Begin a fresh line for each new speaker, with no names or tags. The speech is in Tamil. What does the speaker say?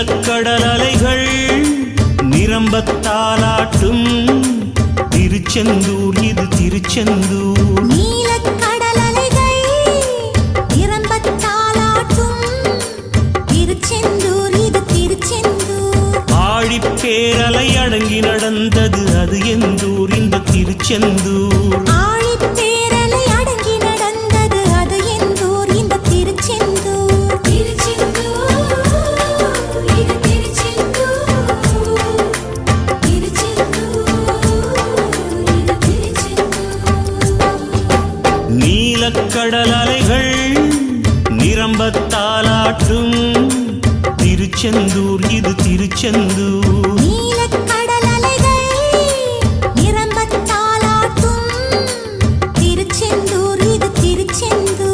நீலக்கடல் அலைகள் நிரம்பத்தாலாட்டும் திருச்செந்தூர் இது திருச்செந்தூர்.
நீலக்கடல் அலைகள் நிரம்பத்தாலாட்டும் திருச்செந்தூர் இது திருச்செந்தூர்.
ஆழிப்பேரலை அடங்கி நடந்தது அது எந்தூர் இந்த திருச்செந்தூர்.
ஆழிப்பேரலை அடங்கி நடந்தது அது எந்தூர் இந்த திருச்செந்தூர். திருச்செந்தூர் இது திருச்செந்தூர். திருச்செந்தூர் இது திருச்செந்தூர்.
நீலக்கடல் அலைகள் நிரம்பத்தாலாட்டும் திருச்செந்தூர் இது திருச்செந்தூர்.